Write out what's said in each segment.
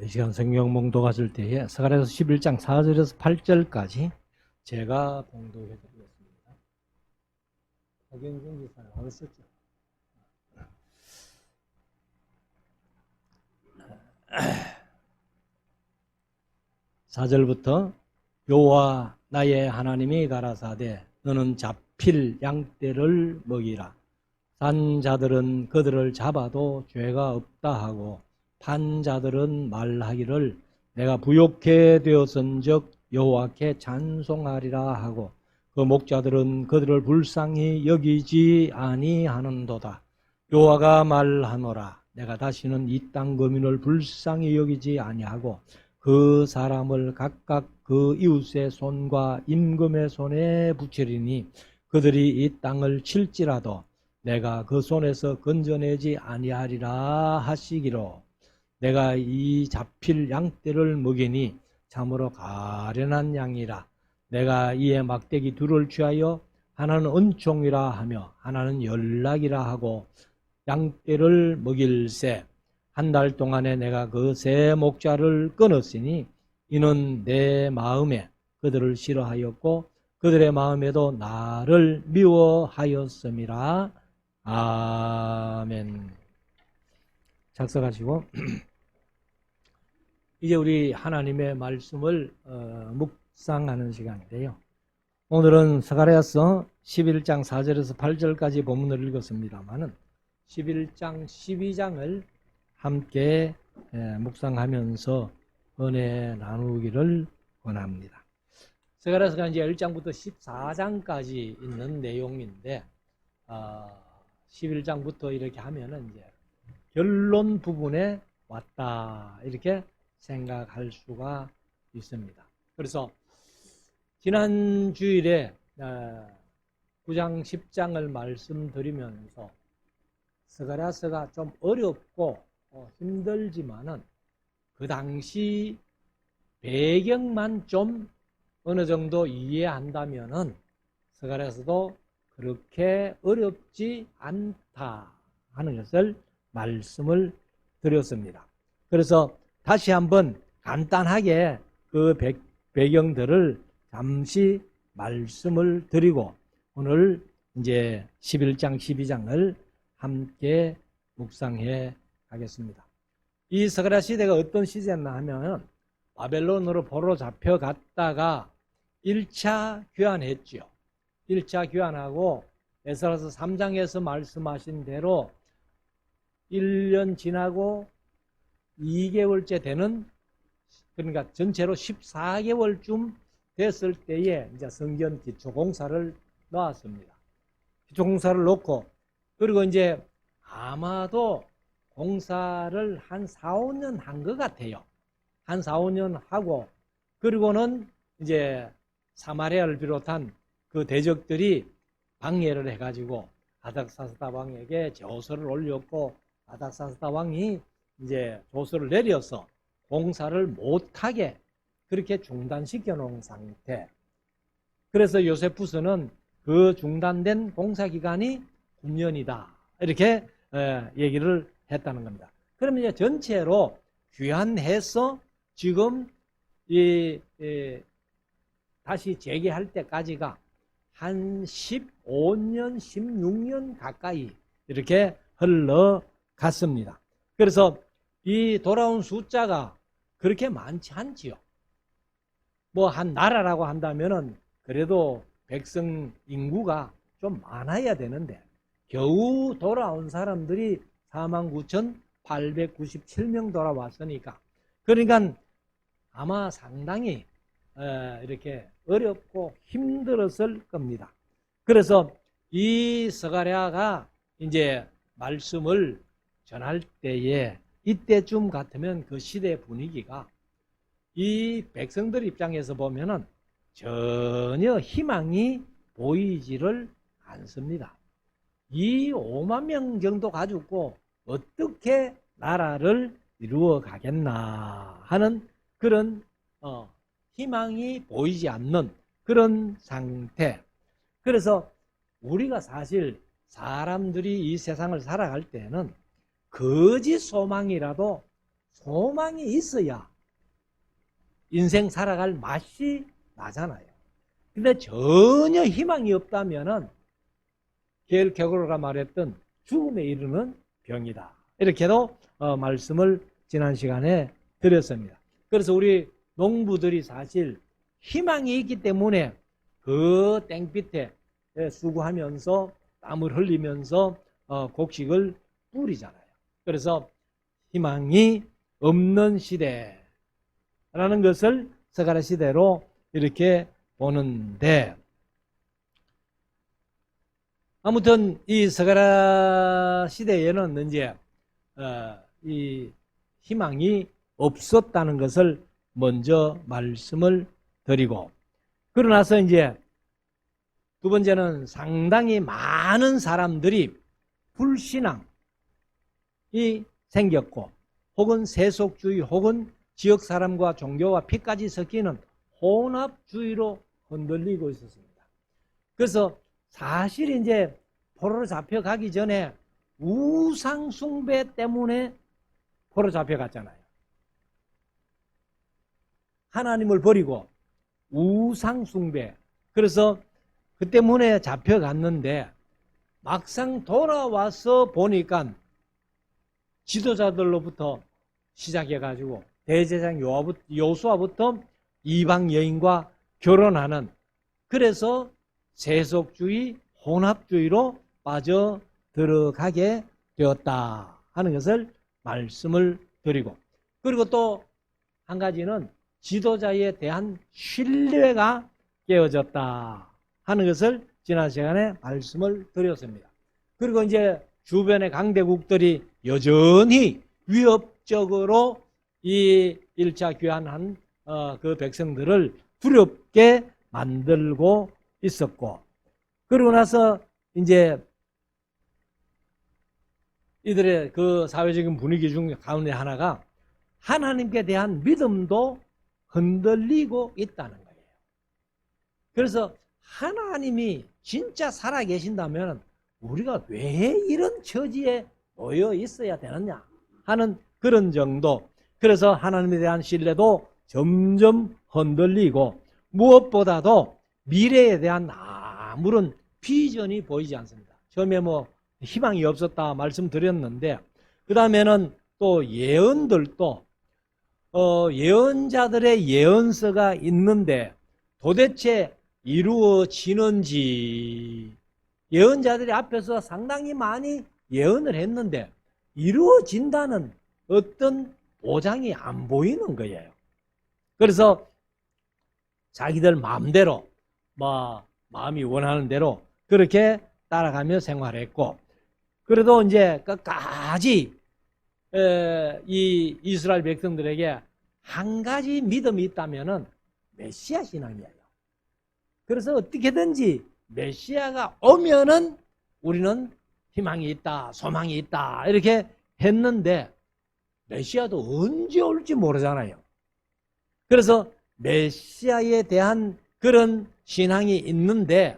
이 시간 성경 봉독하실 때에 스가랴서 11장 4절에서 8절까지 제가 봉독해 드리겠습니다. 박영준 기사님 어딨었죠? 4절부터 여호와 나의 하나님이 가라사대 너는 잡힐 양떼를 먹이라. 산 자들은 그들을 잡아도 죄가 없다 하고 판 자들은 말하기를 내가 부욕해 되었은즉 여호와께 찬송하리라 하고 그 목자들은 그들을 불쌍히 여기지 아니하는도다. 여호와가 말하노라. 내가 다시는 이 땅 거민을 불쌍히 여기지 아니하고 그 사람을 각각 그 이웃의 손과 임금의 손에 붙이리니 그들이 이 땅을 칠지라도 내가 그 손에서 건져내지 아니하리라 하시기로. 내가 이 잡힐 양떼를 먹이니 참으로 가련한 양이라. 내가 이의 막대기 둘을 취하여 하나는 은총이라 하며 하나는 연락이라 하고 양떼를 먹일새 한 달 동안에 내가 그 세 목자를 끊었으니 이는 내 마음에 그들을 싫어하였고 그들의 마음에도 나를 미워하였음이라. 아멘. 작성하시고 이제 우리 하나님의 말씀을 묵상하는 시간인데요. 오늘은 스가랴서 11장 4절에서 8절까지 본문을 읽었습니다만은 11장 12장을 함께 묵상하면서 은혜 나누기를 원합니다. 스가랴서가 이제 1장부터 14장까지 있는 내용인데 11장부터 이렇게 하면은 이제 결론 부분에 왔다 이렇게 생각할 수가 있습니다. 그래서 지난 주일에 9장 10장을 말씀드리면서 스가랴서가 좀 어렵고 힘들지만은 그 당시 배경만 좀 어느 정도 이해한다면은 스가랴서도 그렇게 어렵지 않다 하는 것을 말씀을 드렸습니다. 그래서 다시 한번 간단하게 그 배경들을 잠시 말씀을 드리고 오늘 이제 11장 12장을 함께 묵상해 가겠습니다. 이 스가랴 시대가 어떤 시대였나 하면 바벨론으로 포로 잡혀갔다가 1차 귀환했죠. 1차 귀환하고 에스라서 3장에서 말씀하신 대로 1년 지나고 2개월째 되는, 그러니까 전체로 14개월쯤 됐을 때에 이제 성전 기초 공사를 놓았습니다. 기초 공사를 놓고 그리고 이제 아마도 공사를 한 4, 5년 한 것 같아요. 한 4, 5년 하고 그리고는 이제 사마리아를 비롯한 그 대적들이 방해를 해가지고 아닥사스다 왕에게 저서를 올렸고 아닥사스다 왕이 이제 조서를 내려서 공사를 못하게 그렇게 중단시켜 놓은 상태. 그래서 요세푸스는 그 중단된 공사 기간이 9년이다 이렇게 얘기를 했다는 겁니다. 그러면 이제 전체로 귀환해서 지금 다시 재개할 때까지가 한 15년, 16년 가까이 이렇게 흘러갔습니다. 그래서 이 돌아온 숫자가 그렇게 많지 않지요. 뭐 한 나라라고 한다면은 그래도 백성 인구가 좀 많아야 되는데 겨우 돌아온 사람들이 49,897명 돌아왔으니까 그러니까 아마 상당히 이렇게 어렵고 힘들었을 겁니다. 그래서 이 스가랴가 이제 말씀을 전할 때에 이때쯤 같으면 그 시대 분위기가 이 백성들 입장에서 보면은 전혀 희망이 보이지를 않습니다. 이 5만 명 정도 가지고 어떻게 나라를 이루어 가겠나 하는 그런 희망이 보이지 않는 그런 상태. 그래서 우리가 사실 사람들이 이 세상을 살아갈 때는 거짓 소망이라도 소망이 있어야 인생 살아갈 맛이 나잖아요. 근데 전혀 희망이 없다면은 게르케고르가 말했던 죽음에 이르는 병이다. 이렇게도 말씀을 지난 시간에 드렸습니다. 그래서 우리 농부들이 사실 희망이 있기 때문에 그 땡빛에 수고하면서 땀을 흘리면서 곡식을 뿌리잖아요. 그래서 희망이 없는 시대라는 것을 스가랴 시대로 이렇게 보는데, 아무튼 이 스가랴 시대에는 이제 이 희망이 없었다는 것을 먼저 말씀을 드리고, 그러나서 이제 두 번째는 상당히 많은 사람들이 불신앙이 생겼고, 혹은 세속주의, 혹은 지역 사람과 종교와 피까지 섞이는 혼합주의로 흔들리고 있었습니다. 그래서 사실 이제 포로로 잡혀가기 전에 우상숭배 때문에 포로 잡혀갔잖아요. 하나님을 버리고 우상숭배. 그래서 그 때문에 잡혀갔는데 막상 돌아와서 보니까 지도자들로부터 시작해가지고 대제사장 여호수아부터 이방 여인과 결혼하는, 그래서 세속주의, 혼합주의로 빠져 들어가게 되었다 하는 것을 말씀을 드리고, 그리고 또 한 가지는 지도자에 대한 신뢰가 깨어졌다 하는 것을 지난 시간에 말씀을 드렸습니다. 그리고 이제 주변의 강대국들이 여전히 위협적으로 이 1차 귀환한 그 백성들을 두렵게 만들고 있었고, 그러고 나서 이제 이들의 그 사회적인 분위기 중 가운데 하나가 하나님께 대한 믿음도 흔들리고 있다는 거예요. 그래서 하나님이 진짜 살아계신다면 우리가 왜 이런 처지에 놓여 있어야 되느냐 하는 그런 정도. 그래서 하나님에 대한 신뢰도 점점 흔들리고, 무엇보다도 미래에 대한 아무런 비전이 보이지 않습니다. 처음에 뭐 희망이 없었다 말씀드렸는데, 그 다음에는 또 예언들도 예언자들의 예언서가 있는데 도대체 이루어지는지, 예언자들이 앞에서 상당히 많이 예언을 했는데 이루어진다는 어떤 보장이 안 보이는 거예요. 그래서 자기들 마음대로 마음이 원하는 대로 그렇게 따라가며 생활했고, 그래도 이제 끝까지 이 이스라엘 백성들에게 한 가지 믿음이 있다면은 메시아 신앙이에요. 그래서 어떻게든지 메시아가 오면은 우리는 희망이 있다, 소망이 있다 이렇게 했는데 메시아도 언제 올지 모르잖아요. 그래서 메시아에 대한 그런 신앙이 있는데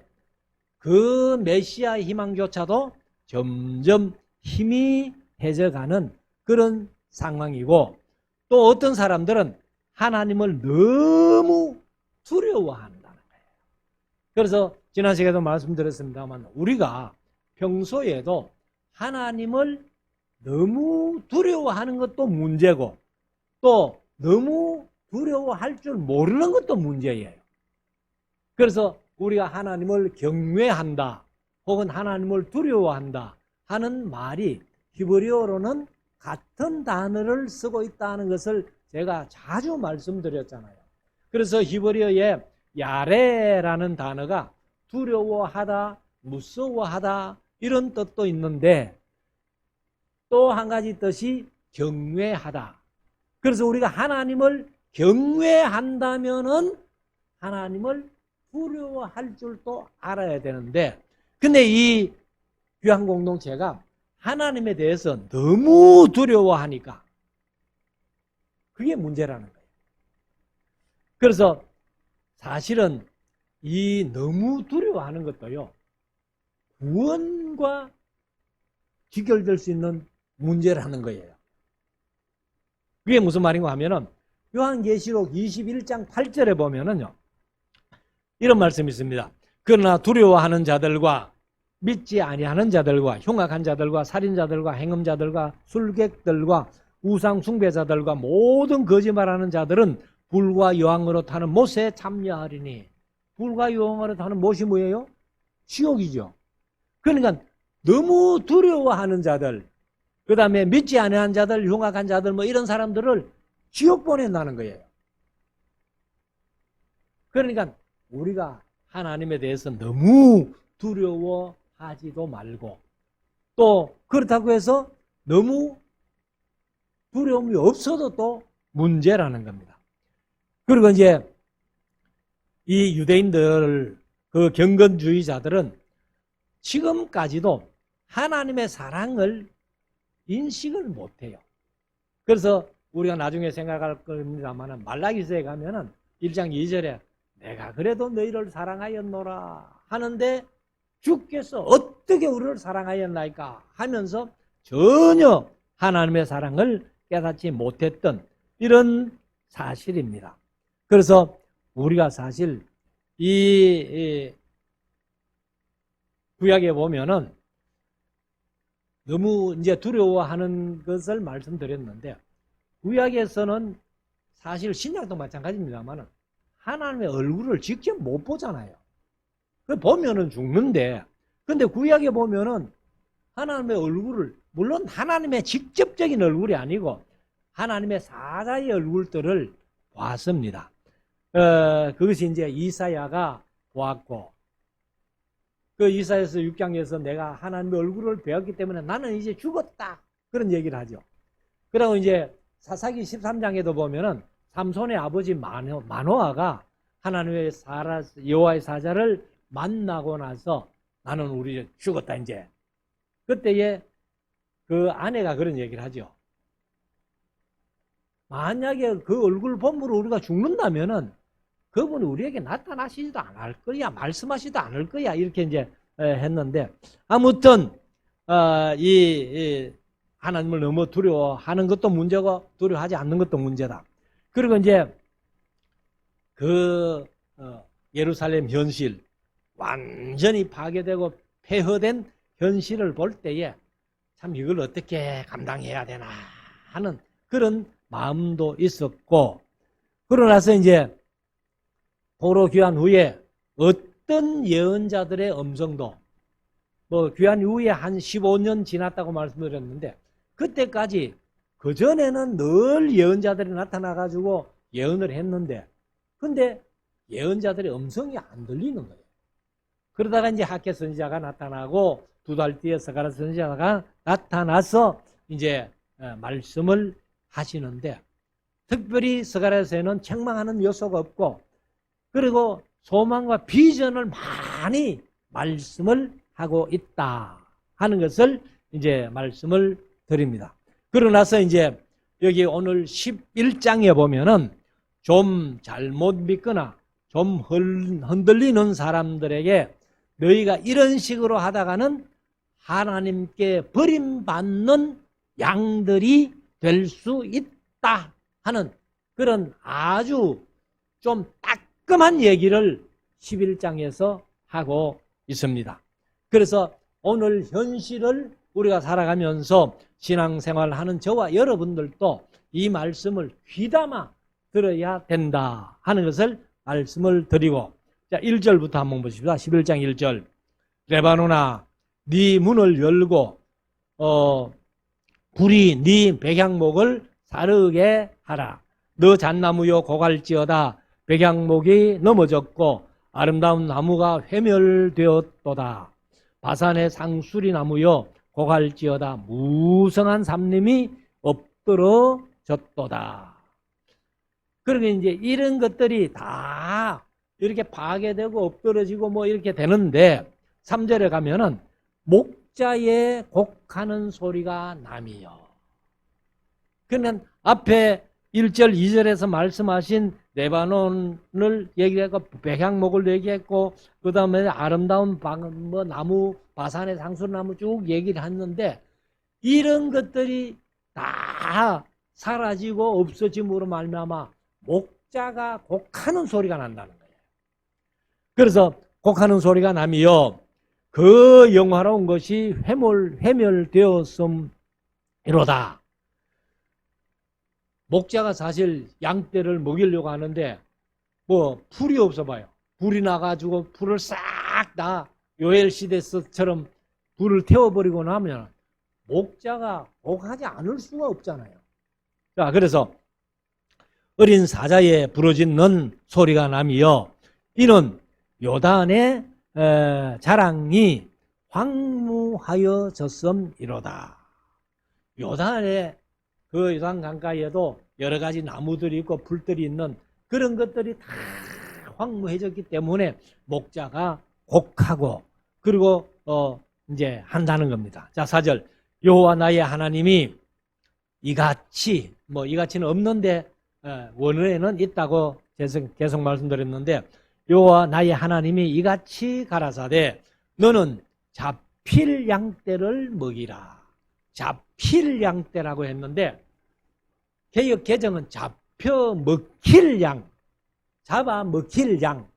그 메시아 희망조차도 점점 희미해져가는 그런 상황이고, 또 어떤 사람들은 하나님을 너무 두려워한다는 거예요. 그래서 지난 시간에도 말씀드렸습니다만 우리가 평소에도 하나님을 너무 두려워하는 것도 문제고 또 너무 두려워할 줄 모르는 것도 문제예요. 그래서 우리가 하나님을 경외한다 혹은 하나님을 두려워한다 하는 말이 히브리어로는 같은 단어를 쓰고 있다는 것을 제가 자주 말씀드렸잖아요. 그래서 히브리어에 야레라는 단어가 두려워하다, 무서워하다 이런 뜻도 있는데 또 한 가지 뜻이 경외하다. 그래서 우리가 하나님을 경외한다면은 하나님을 두려워할 줄도 알아야 되는데, 근데 이 귀한 공동체가 하나님에 대해서 너무 두려워하니까 그게 문제라는 거예요. 그래서 사실은 이 너무 두려워하는 것도요, 구원과 직결될 수 있는 문제라는 거예요. 그게 무슨 말인가 하면은 요한계시록 21장 8절에 보면은요, 이런 말씀이 있습니다. 그러나 두려워하는 자들과 믿지 아니하는 자들과 흉악한 자들과 살인자들과 행음자들과 술객들과 우상 숭배자들과 모든 거짓말하는 자들은 불과 여왕으로 타는 못에 참여하리니. 불과 여왕으로 타는 못이 뭐예요? 지옥이죠. 그러니까 너무 두려워하는 자들, 그 다음에 믿지 아니하는 자들, 흉악한 자들, 뭐 이런 사람들을 지옥 보낸다는 거예요. 그러니까 우리가 하나님에 대해서 너무 두려워하지도 말고, 또 그렇다고 해서 너무 두려움이 없어도 또 문제라는 겁니다. 그리고 이제 이 유대인들, 그 경건주의자들은 지금까지도 하나님의 사랑을 인식을 못해요. 그래서 우리가 나중에 생각할 겁니다만 말라기서에 가면은 1장 2절에 내가 그래도 너희를 사랑하였노라 하는데 주께서 어떻게 우리를 사랑하였나이까 하면서 전혀 하나님의 사랑을 깨닫지 못했던 이런 사실입니다. 그래서 우리가 사실 이 구약에 보면은 너무 이제 두려워하는 것을 말씀드렸는데, 구약에서는 사실 신약도 마찬가지입니다만 하나님의 얼굴을 직접 못 보잖아요. 보면은 죽는데, 근데 구약에 보면은 하나님의 얼굴을, 물론 하나님의 직접적인 얼굴이 아니고 하나님의 사자의 얼굴들을 봤습니다. 그것이 이제 이사야가 보았고, 그 이사야서 6장에서 내가 하나님의 얼굴을 배웠기 때문에 나는 이제 죽었다, 그런 얘기를 하죠. 그리고 이제 사사기 13장에도 보면은 삼손의 아버지 마노아가 하나님의 여호와의 사자를 만나고 나서 나는 우리 죽었다 이제. 그때에 그 아내가 그런 얘기를 하죠. 만약에 그 얼굴 본으로 우리가 죽는다면은 그분이 우리에게 나타나시지도 않을 거야, 말씀하시지도 않을 거야, 이렇게 이제 했는데, 아무튼 이 하나님을 너무 두려워하는 것도 문제고 두려워하지 않는 것도 문제다. 그리고 이제 그 예루살렘 현실, 완전히 파괴되고 폐허된 현실을 볼 때에 참 이걸 어떻게 감당해야 되나 하는 그런 마음도 있었고, 그러고 나서 이제 포로 귀환 후에 어떤 예언자들의 음성도, 뭐 귀환 후에 한 15년 지났다고 말씀드렸는데, 그때까지 그전에는 늘 예언자들이 나타나가지고 예언을 했는데, 근데 예언자들의 음성이 안 들리는 거예요. 그러다가 이제 학개 선지자가 나타나고 2달 뒤에 스가랴 선지자가 나타나서 이제 말씀을 하시는데, 특별히 스가랴서에는 책망하는 요소가 없고, 그리고 소망과 비전을 많이 말씀을 하고 있다 하는 것을 이제 말씀을 드립니다. 그러고 나서 이제 여기 오늘 11장에 보면은 좀 잘못 믿거나 좀 흔들리는 사람들에게 너희가 이런 식으로 하다가는 하나님께 버림받는 양들이 될 수 있다 하는 그런 아주 좀 따끔한 얘기를 11장에서 하고 있습니다. 그래서 오늘 현실을 우리가 살아가면서 신앙생활하는 저와 여러분들도 이 말씀을 귀담아 들어야 된다 하는 것을 말씀을 드리고, 자 1절부터 한번 보십시다. 11장 1절. 레바논아 네 문을 열고 불이 네 백향목을 사르게 하라. 너 잣나무여 고갈지어다. 백향목이 넘어졌고 아름다운 나무가 회멸되었도다. 바산의 상수리 나무여 고갈지어다. 무성한 삼림이 엎드러졌도다. 그러면 이제 이런 것들이 다 이렇게 파괴되고 엎드러지고 뭐 이렇게 되는데, 3절에 가면은 목자의 곡하는 소리가 남이요. 그러면 앞에 1절 2절에서 말씀하신 레바논을 얘기했고 백향목을 얘기했고 그 다음에 아름다운 뭐 나무, 바산의 상수나무 쭉 얘기를 했는데, 이런 것들이 다 사라지고 없어짐으로 말미암아 목자가 곡하는 소리가 난다는 거예요. 그래서 곡하는 소리가 나며 그 영화로운 것이 회멸되었음이로다. 목자가 사실 양떼를 먹이려고 하는데 뭐 풀이 없어 봐요. 불이 나가지고 불을 싹 다 요엘 시대처럼 불을 태워버리고 나면 목자가 곡하지 않을 수가 없잖아요. 자, 그래서 어린 사자에 부러지는 소리가 나며 이는 요단의 자랑이 황무하여졌음이로다. 요단의 그 요단 강가에도 여러 가지 나무들이 있고 풀들이 있는 그런 것들이 다 황무해졌기 때문에 목자가 곡하고 그리고 이제 한다는 겁니다. 자, 4절 여호와 나의 하나님이 이같이 이같이는 없는데 원어에는 있다고 계속 말씀드렸는데 여호와 나의 하나님이 이같이 가라사대 너는 잡힐 양떼를 먹이라. 잡힐 양떼라고 했는데 개역 개정은 잡혀 먹힐 양, 잡아 먹힐 양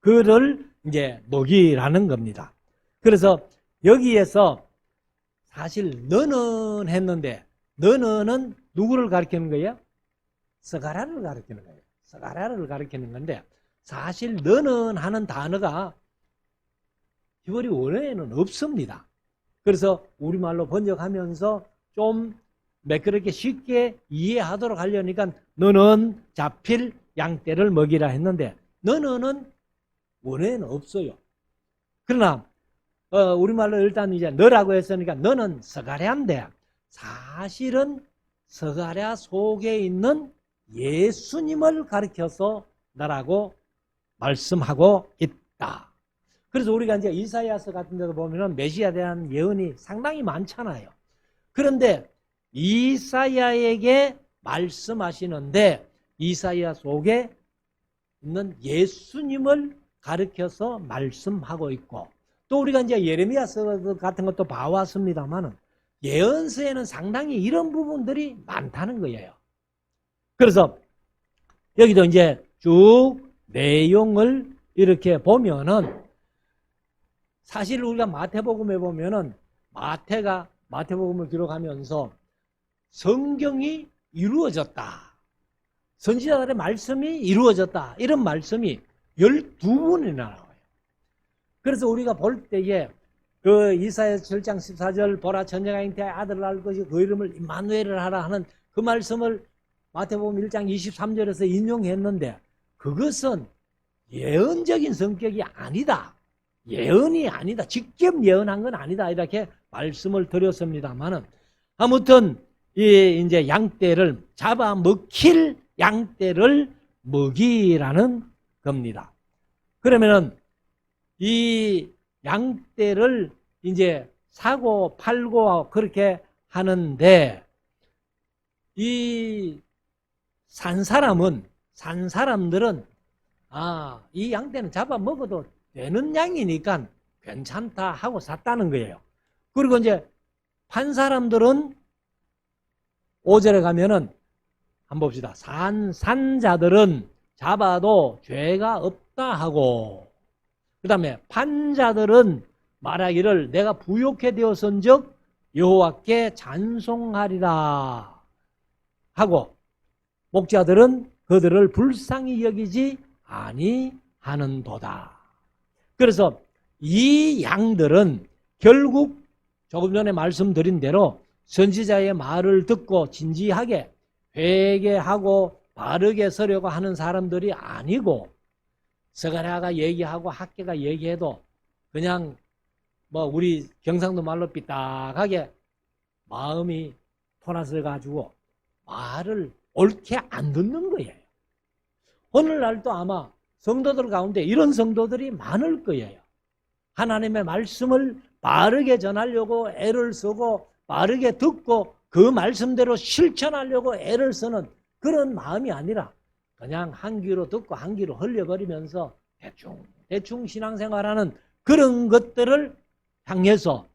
그를 이제 먹이라는 겁니다. 그래서 여기에서 사실 너는 했는데 너는 누구를 가리키는 거예요? 스가랴를 가리키는 거예요. 스가랴를 가리키는 건데 사실 너는 하는 단어가 히브리 원어에는 없습니다. 그래서 우리말로 번역하면서 좀 매끄럽게 쉽게 이해하도록 하려니까 너는 잡힐 양떼를 먹이라 했는데 너는 원어에는 없어요. 그러나 우리말로 일단 이제 너라고 했으니까 너는 스가랴인데 사실은 스가랴 속에 있는 예수님을 가리켜서 너라고 말씀하고 있다. 그래서 우리가 이제 이사야서 같은 데도 보면은 메시아에 대한 예언이 상당히 많잖아요. 그런데 이사야에게 말씀하시는데 이사야 속에 있는 예수님을 가르쳐서 말씀하고 있고 또 우리가 이제 예레미야서 같은 것도 봐왔습니다만은 예언서에는 상당히 이런 부분들이 많다는 거예요. 그래서 여기도 이제 쭉 내용을 이렇게 보면은 사실 우리가 마태복음에 보면은 마태복음을 기록하면서 성경이 이루어졌다. 선지자들의 말씀이 이루어졌다. 이런 말씀이 12번이나 나와요. 그래서 우리가 볼 때에 그 이사야 7장 14절 보라 전쟁아 잉태의 아들을 낳을 것이 그 이름을 임마누엘을 하라 하는 그 말씀을 마태복음 1장 23절에서 인용했는데 그것은 예언적인 성격이 아니다. 예언이 아니다. 직접 예언한 건 아니다. 이렇게 말씀을 드렸습니다만은 아무튼 이 이제 양떼를 잡아 먹힐 양떼를 먹이라는 겁니다. 그러면은 이 양떼를 이제 사고 팔고 그렇게 하는데 이 산 사람들은 이 양떼는 잡아 먹어도 되는 양이니까 괜찮다 하고 샀다는 거예요. 그리고 이제 판 사람들은 5절에 가면은 한번 봅시다. 산자들은 잡아도 죄가 없다 하고 그 다음에 판자들은 말하기를 내가 부욕해 되었은즉 여호와께 찬송하리라 하고 목자들은 그들을 불쌍히 여기지 아니하는도다. 그래서 이 양들은 결국 조금 전에 말씀드린 대로 선지자의 말을 듣고 진지하게 회개하고 바르게 서려고 하는 사람들이 아니고 스가랴가 얘기하고 학계가 얘기해도 그냥 우리 경상도 말로 삐딱하게 마음이 토났을 가지고 말을 옳게 안 듣는 거예요. 오늘날도 아마 성도들 가운데 이런 성도들이 많을 거예요. 하나님의 말씀을 바르게 전하려고 애를 쓰고 바르게 듣고 그 말씀대로 실천하려고 애를 쓰는 그런 마음이 아니라 그냥 한 귀로 듣고 한 귀로 흘려버리면서 대충 신앙생활하는 그런 것들을 향해서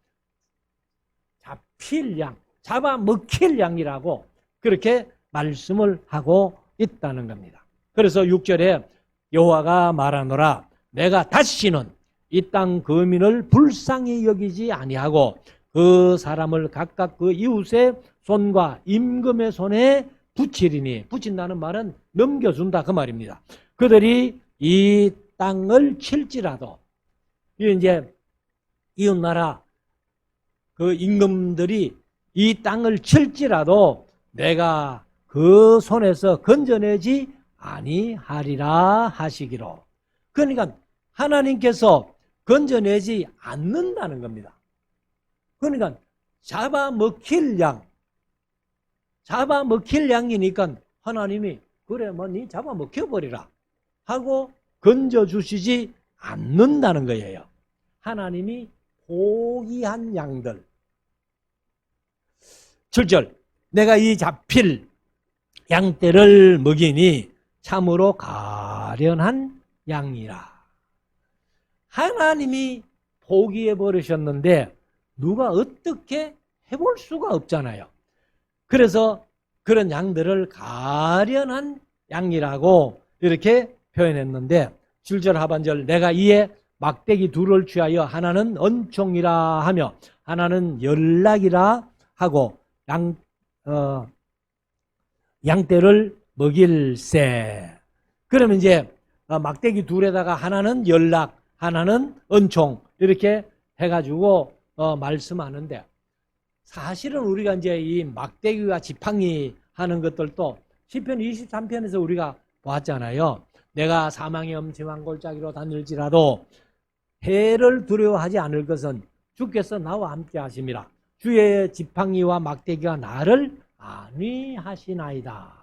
잡힐 양, 잡아먹힐 양이라고 그렇게 말씀을 하고 있다는 겁니다. 그래서 6절에 여호와가 말하노라 내가 다시는 이 땅 거민을 불쌍히 여기지 아니하고 그 사람을 각각 그 이웃의 손과 임금의 손에 붙이리니, 붙인다는 말은 넘겨준다 그 말입니다. 그들이 이 땅을 칠지라도, 이제 이웃나라 그 임금들이 이 땅을 칠지라도 내가 그 손에서 건져내지 아니하리라 하시기로. 그러니까 하나님께서 건져내지 않는다는 겁니다. 그러니까 잡아먹힐 양이니까 하나님이 그래 뭐 니 잡아먹혀버리라 하고 건져주시지 않는다는 거예요. 하나님이 포기한 양들. 7절 내가 이 잡힐 양떼를 먹이니 참으로 가련한 양이라. 하나님이 포기해 버리셨는데 누가 어떻게 해볼 수가 없잖아요. 그래서 그런 양들을 가련한 양이라고 이렇게 표현했는데 7절 하반절 내가 이에 막대기 둘을 취하여 하나는 은총이라 하며 하나는 연락이라 하고 양떼를 먹일세. 그러면 이제 막대기 둘에다가 하나는 연락, 하나는 은총 이렇게 해가지고 말씀하는데, 사실은 우리가 이제 이 막대기와 지팡이 하는 것들도 시편 23편에서 우리가 보았잖아요. 내가 사망의 엄침한 골짜기로 다닐지라도 해를 두려워하지 않을 것은 주께서 나와 함께 하심이라. 주의 지팡이와 막대기가 나를 안위하시나이다.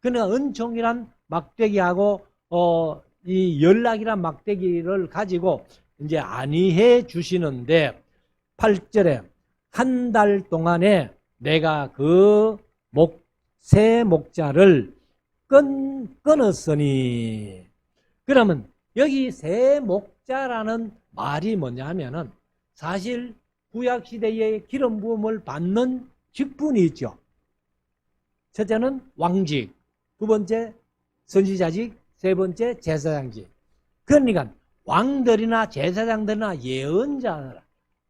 그러니까 은총이란 막대기하고 이 연락이란 막대기를 가지고 이제 안위해 주시는데 8절에 한 달 동안에 내가 그 새 목자를 끊었으니. 그러면 여기 새 목자라는 말이 뭐냐 하면은 사실 구약시대에 기름 부음을 받는 직분이 있죠. 첫째는 왕직, 두 번째 선지자직, 세 번째 제사장직. 그러니까 왕들이나 제사장들이나 예언자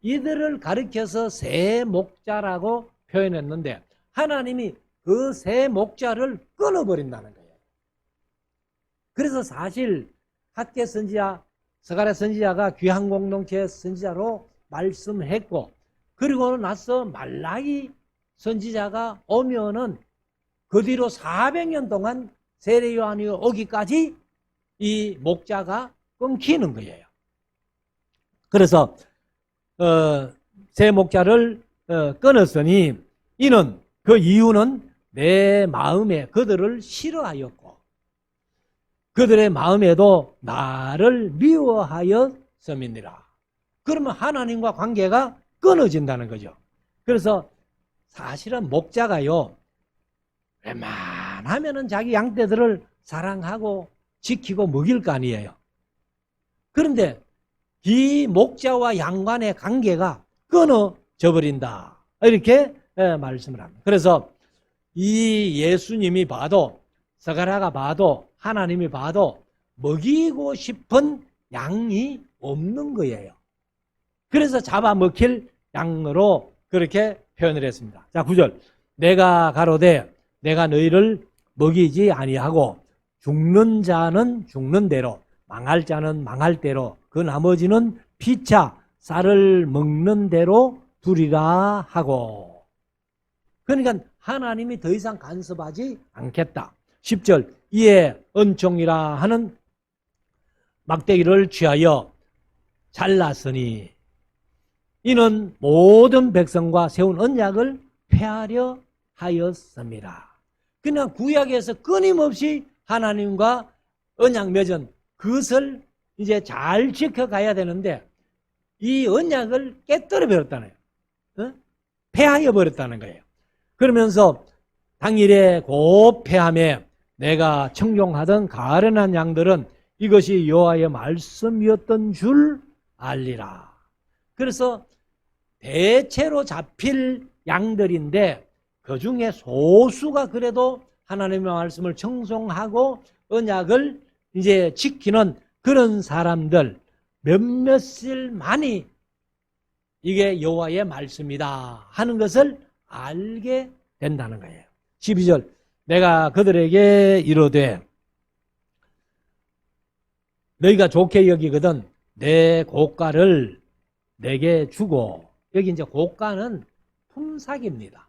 이들을 가리켜서 새 목자라고 표현했는데 하나님이 그 새 목자를 끊어버린다는 거예요. 그래서 사실 학개 선지자, 스가랴 선지자가 귀한 공동체 선지자로 말씀했고, 그리고 나서 말라기 선지자가 오면은 그 뒤로 400년 동안 세례 요한이 오기까지 이 목자가 끊기는 거예요. 그래서 새 목자를 끊었으니 이는 그 이유는 내 마음에 그들을 싫어하였고 그들의 마음에도 나를 미워하였음이니라. 그러면 하나님과 관계가 끊어진다는 거죠. 그래서 사실은 목자가요, 웬만하면은 자기 양떼들을 사랑하고 지키고 먹일 거 아니에요. 그런데 이 목자와 양간의 관계가 끊어져 버린다. 이렇게 말씀을 합니다. 그래서 이 예수님이 봐도, 스가랴가 봐도, 하나님이 봐도 먹이고 싶은 양이 없는 거예요. 그래서 잡아먹힐 양으로 그렇게 표현을 했습니다. 자, 9절. 내가 가로되 내가 너희를 먹이지 아니하고 죽는 자는 죽는 대로 망할 자는 망할 대로 그 나머지는 피차 쌀을 먹는 대로 두리라 하고. 그러니까 하나님이 더 이상 간섭하지 않겠다. 10절. 이에 은총이라 하는 막대기를 취하여 잘랐으니 이는 모든 백성과 세운 언약을 폐하려 하였습니다. 그냥 구약에서 끊임없이 하나님과 언약 맺은 그것을 이제 잘 지켜가야 되는데 이 언약을 깨뜨려 버렸다는 거예요. 폐하여 버렸다는 거예요. 그러면서 당일에 곧 폐함에 내가 청종하던 가련한 양들은 이것이 여호와의 말씀이었던 줄 알리라. 그래서 대체로 잡힐 양들인데 그 중에 소수가 그래도 하나님의 말씀을 청송하고 언약을 이제 지키는 그런 사람들 몇몇일만이 이게 여호와의 말씀이다 하는 것을 알게 된다는 거예요. 12절 내가 그들에게 이르되 너희가 좋게 여기거든 내 고가를 내게 주고, 여기 이제 고가는 품삯입니다.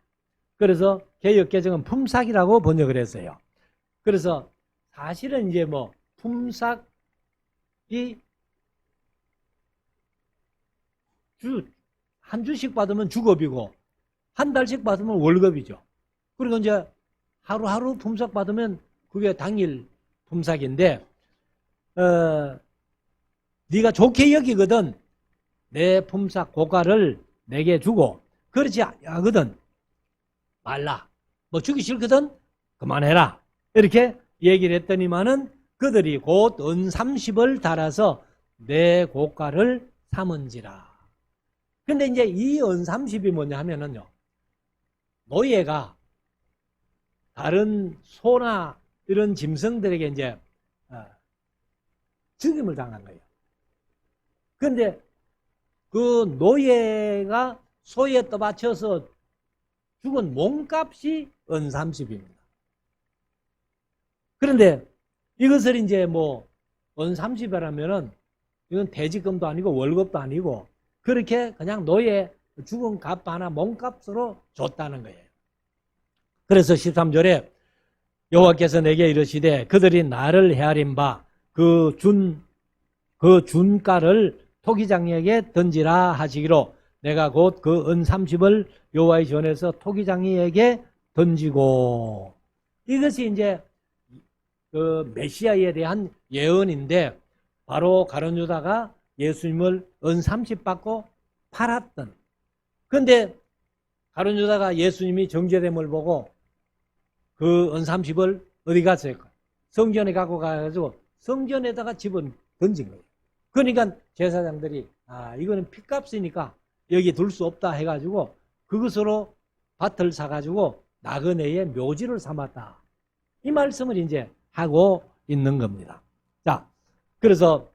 그래서 개역개정은 품삯이라고 번역을 했어요. 그래서 사실은 이제 뭐 품삯이 한 주씩 받으면 주급이고 한 달씩 받으면 월급이죠. 그리고 이제 하루하루 품삯 받으면 그게 당일 품삯인데 네가 좋게 여기거든 내 품삯 고가를 내게 주고 그렇지 않거든 말라. 뭐 주기 싫거든 그만해라. 이렇게 얘기를 했더니만은 그들이 곧 은 30을 달아서 내 고가를 삼은지라. 근데 이제 이 은 30이 뭐냐 하면은요, 노예가 다른 소나 이런 짐승들에게 이제 죽임을 당한 거예요. 그런데 그 노예가 소에 떠받쳐서 죽은 몸값이 은 30입니다. 그런데 이것을 이제 뭐 은 30이라면은 이건 대지금도 아니고 월급도 아니고 그렇게 그냥 노예 죽은 값 하나 몸값으로 줬다는 거예요. 그래서 13절에 여호와께서 내게 이르시되 그들이 나를 헤아린 바 그 준가를 토기장이에게 던지라 하시기로 내가 곧 그 은 30을 여호와의 전에서 토기장이에게 던지고. 이것이 이제 그 메시아에 대한 예언인데 바로 가룟 유다가 예수님을 은 30 받고 팔았던. 그런데 가룟 유다가 예수님이 정죄됨을 보고 그 은 30을 어디 갔어요? 성전에 갖고 가가지고 성전에다가 집어 던진 거예요. 그러니까 제사장들이 이거는 핏값이니까 여기 둘 수 없다 해가지고 그것으로 밭을 사가지고 나그네의 묘지를 삼았다. 이 말씀을 이제 하고 있는 겁니다. 자, 그래서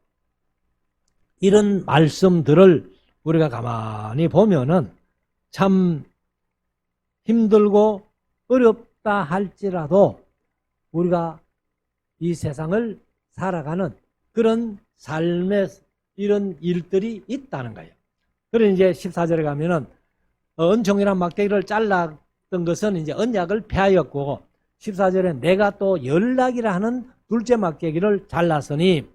이런 말씀들을 우리가 가만히 보면은 참 힘들고 어렵다 할지라도 우리가 이 세상을 살아가는 그런 삶의 이런 일들이 있다는 거예요. 그래서 이제 14절에 가면은 은총이란 막대기를 잘랐던 것은 이제 언약을 폐하였고 14절에 내가 또 연락이라 하는 둘째 막대기를 잘랐으니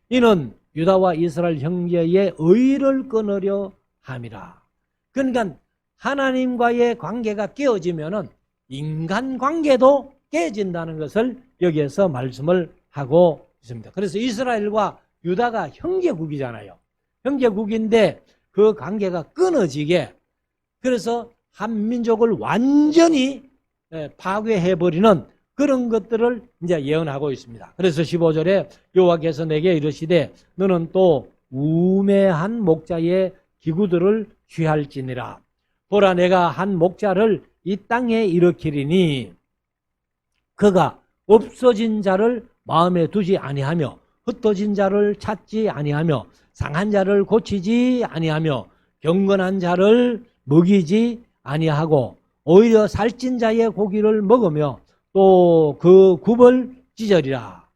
이는 유다와 이스라엘 형제의 의를 끊으려 함이라. 그러니까 하나님과의 관계가 깨어지면은 인간 관계도 깨진다는 것을 여기에서 말씀을 하고 있습니다. 그래서 이스라엘과 유다가 형제국이잖아요. 형제국인데 그 관계가 끊어지게, 그래서 한 민족을 완전히 파괴해버리는 그런 것들을 이제 예언하고 있습니다. 그래서 15절에 여호와께서 내게 이르시되 너는 또 우매한 목자의 기구들을 취할지니라. 보라 내가 한 목자를 이 땅에 일으키리니 그가 없어진 자를 마음에 두지 아니하며 흩어진 자를 찾지 아니하며 상한 자를 고치지 아니하며 경건한 자를 먹이지 아니하고 오히려 살찐 자의 고기를 먹으며 또 그 굽을 찢으리라.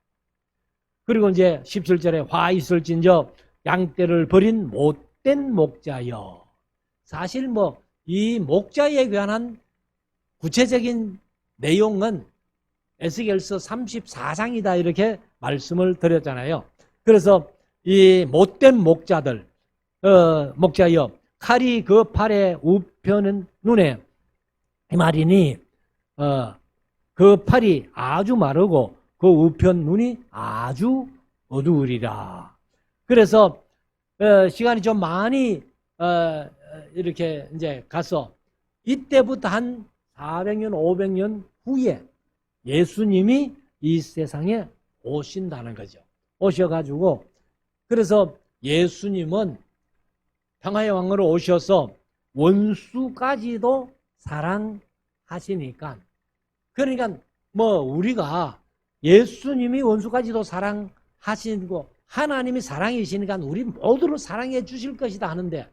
그리고 이제 17절에 화 있을진저 양떼를 버린 못된 목자여. 사실 뭐 이 목자에 관한 구체적인 내용은 에스겔서 34장이다 이렇게 말씀을 드렸잖아요. 그래서 이 못된 목자들, 목자여 칼이 그 팔의 우편은 눈에, 이 말이니 그 팔이 아주 마르고 그 우편 눈이 아주 어두우리라. 그래서 시간이 좀 많이 이렇게 이제 가서 이때부터 한 400년, 500년 후에 예수님이 이 세상에 오신다는 거죠. 오셔가지고 그래서 예수님은 평화의 왕으로 오셔서 원수까지도 사랑하시는 사랑하시니까, 그러니까 뭐 우리가 예수님이 원수까지도 사랑하시고 하나님이 사랑이시니까 우리 모두를 사랑해 주실 것이다 하는데,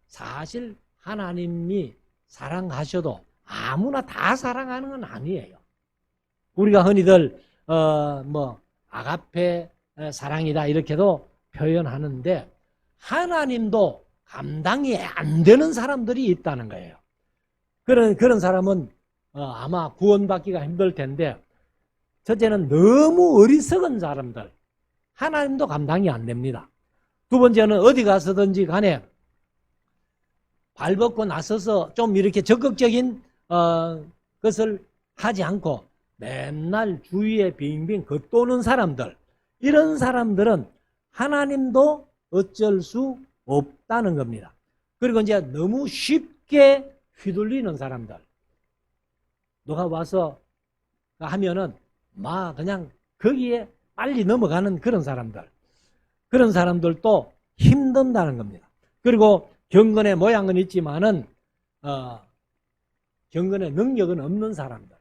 사실 하나님이 사랑하셔도 아무나 다 사랑하는 건 아니에요. 우리가 흔히들 뭐 아가페 사랑이다 이렇게도 표현하는데, 하나님도 감당이 안 되는 사람들이 있다는 거예요. 그런 사람은 아마 구원받기가 힘들 텐데, 첫째는 너무 어리석은 사람들, 하나님도 감당이 안 됩니다. 두 번째는 어디 가서든지 간에 발벗고 나서서 좀 이렇게 적극적인 것을 하지 않고 맨날 주위에 빙빙 겉도는 사람들, 이런 사람들은 하나님도 어쩔 수 없다는 겁니다. 그리고 이제 너무 쉽게 휘둘리는 사람들, 누가 와서 하면은 막 그냥 거기에 빨리 넘어가는 그런 사람들도 힘든다는 겁니다. 그리고 경건의 모양은 있지만은 경건의 능력은 없는 사람들,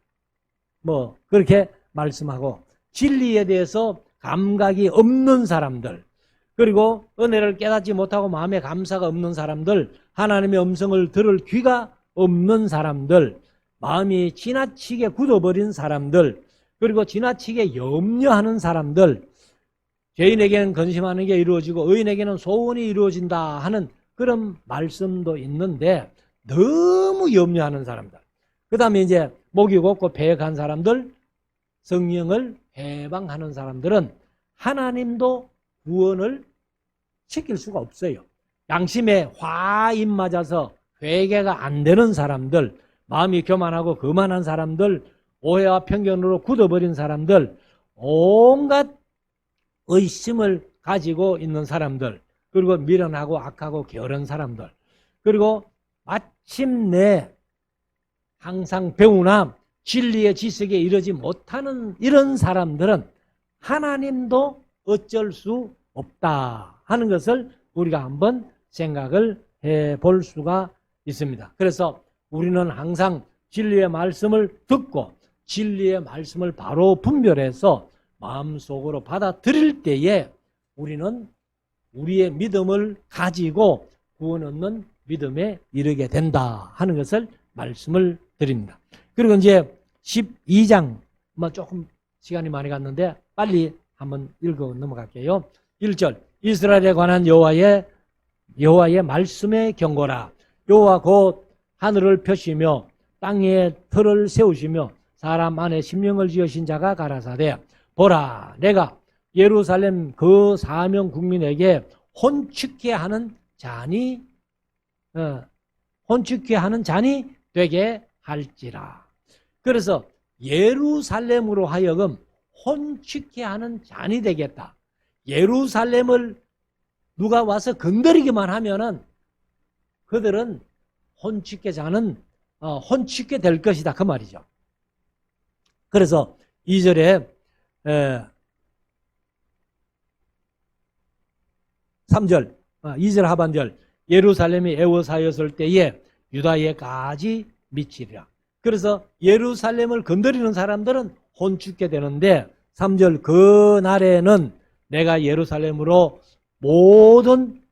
뭐 그렇게 말씀하고, 진리에 대해서 감각이 없는 사람들, 그리고 은혜를 깨닫지 못하고 마음에 감사가 없는 사람들, 하나님의 음성을 들을 귀가 없는 사람들, 마음이 지나치게 굳어버린 사람들, 그리고 지나치게 염려하는 사람들, 죄인에게는 근심하는 게 이루어지고 의인에게는 소원이 이루어진다 하는 그런 말씀도 있는데, 너무 염려하는 사람들, 그 다음에 이제 목이 곱고 패역한 사람들, 성령을 해방하는 사람들은 하나님도 구원을 시킬 수가 없어요. 양심에 화인 맞아서 회개가 안 되는 사람들, 마음이 교만하고 거만한 사람들, 오해와 편견으로 굳어버린 사람들, 온갖 의심을 가지고 있는 사람들, 그리고 미련하고 악하고 게으른 사람들, 그리고 마침내 항상 배우나 진리의 지식에 이르지 못하는 이런 사람들은 하나님도 어쩔 수 없다 하는 것을 우리가 한번 생각을 해볼 수가 있습니다. 그래서 우리는 항상 진리의 말씀을 듣고 진리의 말씀을 바로 분별해서 마음속으로 받아들일 때에 우리는 우리의 믿음을 가지고 구원 얻는 믿음에 이르게 된다 하는 것을 말씀을 드립니다. 그리고 이제 12장, 뭐 조금 시간이 많이 갔는데 빨리 한번 읽어 넘어갈게요. 1절, 이스라엘에 관한 여호와의 말씀의 경고라. 여호와 곧 하늘을 펴시며 땅에 틀을 세우시며 사람 안에 심령을 지으신 자가 가라사대, 보라, 내가 예루살렘 그 사명 국민에게 혼축케 하는 잔이 되게 할지라. 그래서 예루살렘으로 하여금 혼축케 하는 잔이 되겠다. 예루살렘을 누가 와서 건드리기만 하면은 그들은 혼축케 될 것이다 그 말이죠. 그래서 2절에 3절 2절 하반절, 예루살렘이 애워사였을 때에 유다의 가지 미치리라. 그래서 예루살렘을 건드리는 사람들은 혼축게 되는데, 3절, 그 날에는 내가 예루살렘으로 모든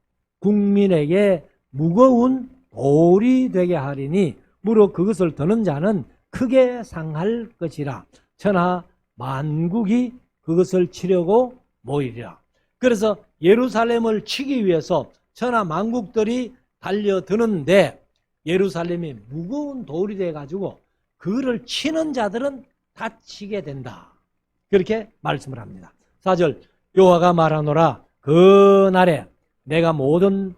국민에게 무거운 돌이 되게 하리니 무릇 그것을 드는 자는 크게 상할 것이라. 천하 만국이 그것을 치려고 모이리라. 그래서 예루살렘을 치기 위해서 천하 만국들이 달려드는데 예루살렘이 무거운 돌이 돼가지고 그를 치는 자들은 다치게 된다. 그렇게 말씀을 합니다. 4절, 여호와가 말하노라. 그 날에 내가 모든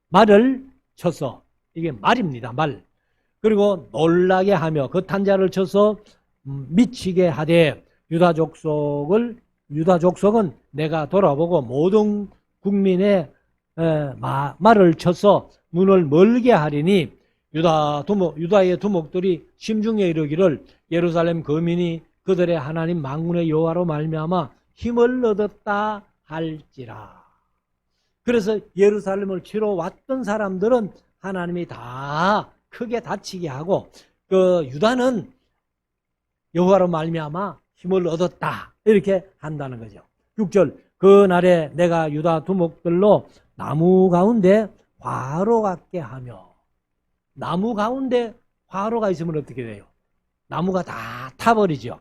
말을 쳐서, 이게 말입니다. 말. 그리고 놀라게 하며 그 자를 쳐서 미치게 하되 유다 족속은 내가 돌아보고 모든 국민의 말을 쳐서 눈을 멀게 하리니 유다의 두목들이 심중에 이르기를 예루살렘 거민이 그들의 하나님 만군의 여호와로 말미암아 힘을 얻었다 할지라. 그래서 예루살렘을 치러 왔던 사람들은 하나님이 다 크게 다치게 하고, 그 유다는 여호와로 말미암아 힘을 얻었다 이렇게 한다는 거죠. 6절 그 날에 내가 유다 두목들로 나무 가운데 화로 같게 하며. 나무 가운데 화로가 있으면 어떻게 돼요? 나무가 다 타버리죠.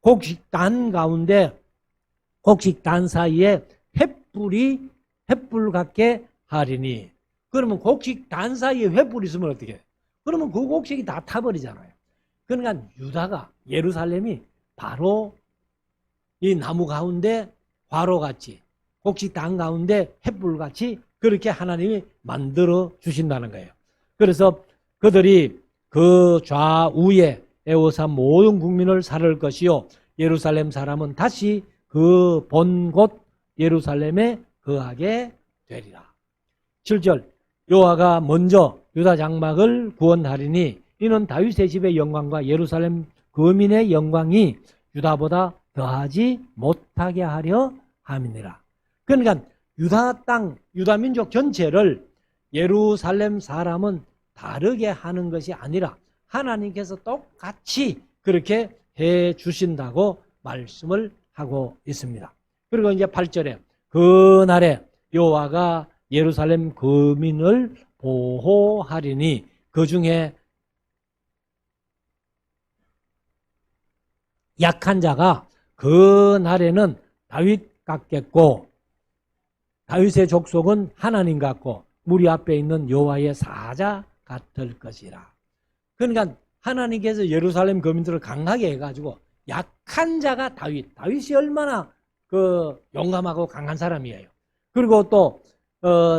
곡식단 가운데 곡식단 사이에 횃불 같게 하리니. 그러면 곡식단 사이에 횃불이 있으면 어떻게 해요? 그러면 그 곡식이 다 타버리잖아요. 그러니까 유다가 예루살렘이 바로 이 나무 가운데 화로같이 곡식단 가운데 횃불같이 그렇게 하나님이 만들어 주신다는 거예요. 그래서 그들이 그 좌우에 에워싼 모든 국민을 살을 것이요 예루살렘 사람은 다시 그 본 곳 예루살렘에 거하게 되리라. 7절 여호와가 먼저 유다 장막을 구원하리니 이는 다윗의 집의 영광과 예루살렘 거민의 영광이 유다보다 더하지 못하게 하려 함이니라. 그러니까 유다 땅, 유다 민족 전체를 예루살렘 사람은 다르게 하는 것이 아니라 하나님께서 똑같이 그렇게 해 주신다고 말씀을 하고 있습니다. 그리고 이제 8절에 그 날에 여호와가 예루살렘 거민을 보호하리니 그 중에 약한 자가 그 날에는 다윗 같겠고 다윗의 족속은 하나님 같고 무리 앞에 있는 여호와의 사자 같을 것이라. 그러니까 하나님께서 예루살렘 거민들을 강하게 해가지고 약한 자가 다윗이 얼마나 그 용감하고 강한 사람이에요. 그리고 또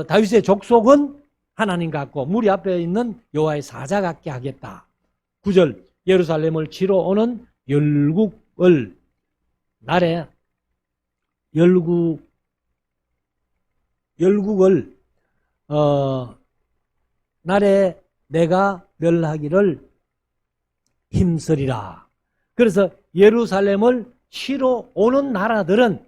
다윗의 족속은 하나님 같고 무리 앞에 있는 여호와의 사자 같게 하겠다. 9절 예루살렘을 치러 오는 열국을 날에 열국을 날에 내가 멸하기를 힘쓰리라. 그래서 예루살렘을 치러 오는 나라들은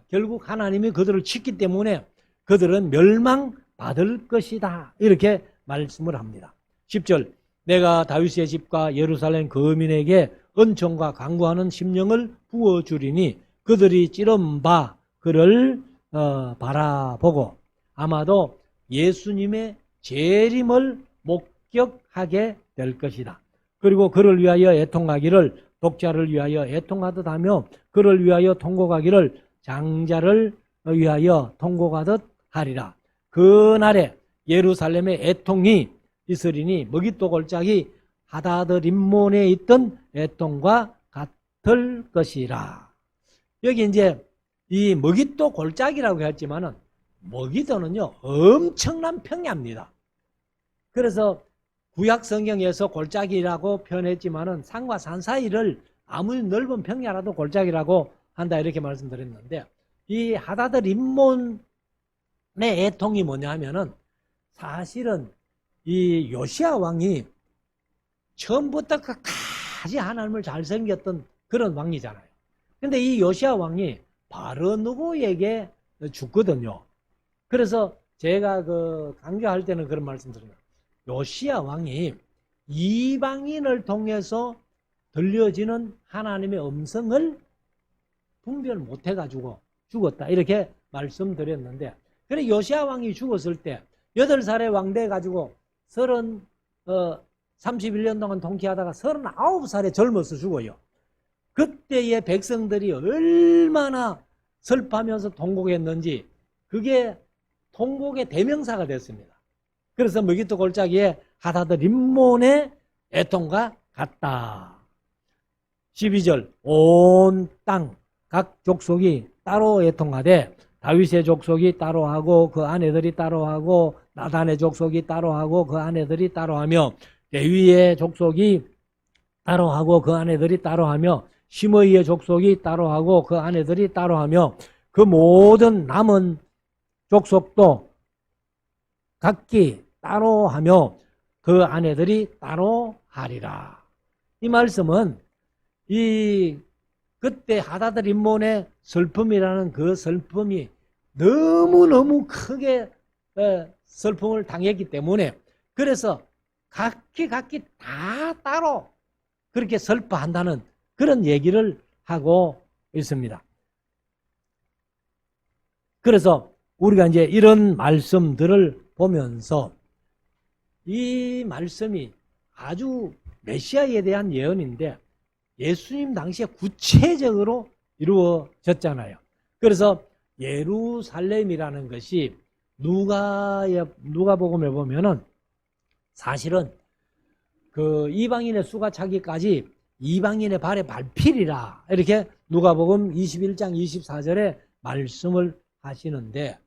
결국 하나님이 그들을 치기 때문에 그들은 멸망받을 것이다. 이렇게 말씀을 합니다. 10절 내가 다윗의 집과 예루살렘 거민에게 은총과 강구하는 심령을 부어주리니 그들이 찌른 바 그를 바라보고 아마도 예수님의 재림을 목격하게 될 것이다. 그리고 그를 위하여 애통하기를 독자를 위하여 애통하듯 하며 그를 위하여 통곡하기를 장자를 위하여 통곡하듯 하리라. 그날에 예루살렘의 애통이 있으리니 먹잇도 골짜기 하다드 림몬에 있던 애통과 같을 것이라. 여기 이제 이 먹잇도 골짜기라고 했지만은 먹잇도는요 엄청난 평야입니다. 그래서 구약 성경에서 골짜기라고 표현했지만은 산과 산 사이를 아무리 넓은 평야라도 골짜기라고 한다 이렇게 말씀드렸는데 이 하다드 림몬의 애통이 뭐냐 하면은 사실은 이 요시야 왕이 처음부터 끝까지 하나님을 잘 섬겼던 그런 왕이잖아요. 근데 이 요시야 왕이 바로 누구에게 죽거든요. 그래서 제가 그 강조할 때는 그런 말씀 드립니다. 요시야 왕이 이방인을 통해서 들려지는 하나님의 음성을 분별 못해가지고 죽었다 이렇게 말씀드렸는데 그래 요시야 왕이 죽었을 때 8살에 왕 돼가지고 31년 동안 통치하다가 39살에 젊어서 죽어요. 그때의 백성들이 얼마나 슬퍼하면서 통곡했는지 그게 통곡의 대명사가 됐습니다. 그래서 먹잇도 골짜기에 하다드 림몬의 애통과 같다. 12절 온 땅 각 족속이 따로 애통하되 다윗의 족속이 따로 하고 그 아내들이 따로 하고 나단의 족속이 따로 하고 그 아내들이 따로 하며 레위의 족속이 따로 하고 그 아내들이 따로 하며 시므이의 족속이 따로 하고 그 아내들이 따로 하며 그 모든 남은 족속도 각기 따로 하며 그 아내들이 따로 하리라. 이 말씀은 그때 하다드 림몬의 슬픔이라는 그 슬픔이 너무너무 크게 슬픔을 당했기 때문에 그래서 각기 다 따로 그렇게 설파한다는 그런 얘기를 하고 있습니다. 그래서 우리가 이제 이런 말씀들을 보면서 이 말씀이 아주 메시아에 대한 예언인데 예수님 당시에 구체적으로 이루어졌잖아요. 그래서 예루살렘이라는 것이 누가복음에 보면은 사실은 그 이방인의 수가 차기까지 이방인의 발에 밟히리라 이렇게 누가복음 21장 24절에 말씀을 하시는데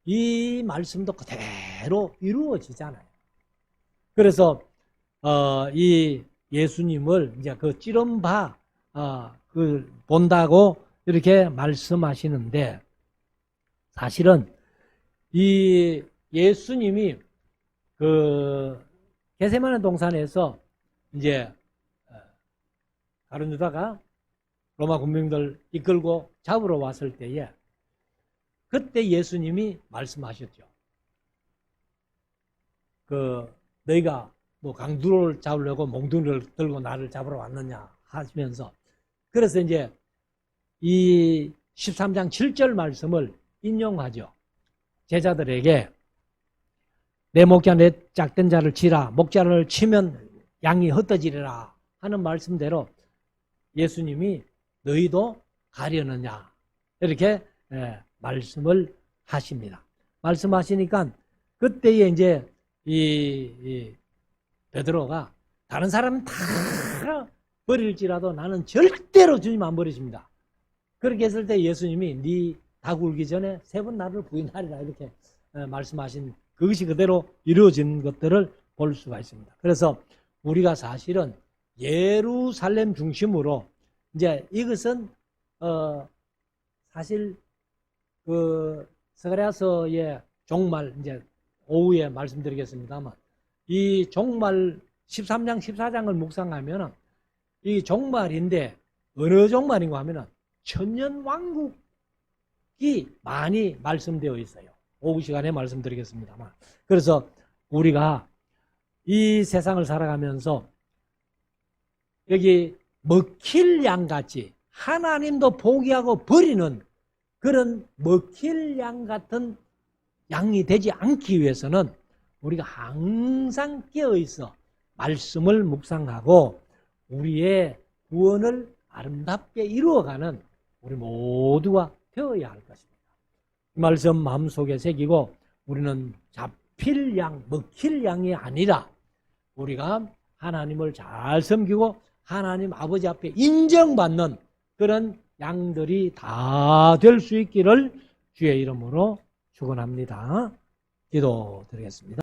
이 말씀도 그대로 이루어지잖아요. 그래서 이 예수님을 이제 그 찌른바 그 본다고 이렇게 말씀하시는데 사실은 이 예수님이 그 겟세마네 동산에서 이제 다른 유다가 로마 군병들 이끌고 잡으러 왔을 때에 그때 예수님이 말씀하셨죠. 그 너희가 뭐 강두를 잡으려고 몽둥이를 들고 나를 잡으러 왔느냐 하시면서 그래서 이제 이 13장 7절 말씀을 인용하죠. 제자들에게 내 목자 내 짝된 자를 치라 목자를 치면 양이 흩어지리라 하는 말씀대로 예수님이 너희도 가려느냐 이렇게 말씀을 하십니다. 말씀하시니까 그때에 이제 이 베드로가 다른 사람은 다 버릴지라도 나는 절대로 주님 안 버리십니다. 그렇게 했을 때 예수님이 네 닭 울기 전에 3번 나를 부인하리라 이렇게 말씀하신 그것이 그대로 이루어진 것들을 볼 수가 있습니다. 그래서 우리가 사실은 예루살렘 중심으로 이제 이것은 사실 그 스가랴서의 종말 이제 오후에 말씀드리겠습니다만 이 종말 13장 14장을 묵상하면 이 종말인데 어느 종말인가 하면은 천년왕국이 많이 말씀되어 있어요. 오후 시간에 말씀드리겠습니다만 그래서 우리가 이 세상을 살아가면서 여기 먹힐 양같이 하나님도 포기하고 버리는 그런 먹힐 양 같은 양이 되지 않기 위해서는 우리가 항상 깨어있어 말씀을 묵상하고 우리의 구원을 아름답게 이루어가는 우리 모두가 되어야 할 것입니다. 이 말씀 마음속에 새기고 우리는 잡힐 양, 먹힐 양이 아니라 우리가 하나님을 잘 섬기고 하나님 아버지 앞에 인정받는 그런 양들이 다 될 수 있기를 주의 이름으로 축원합니다. 기도드리겠습니다.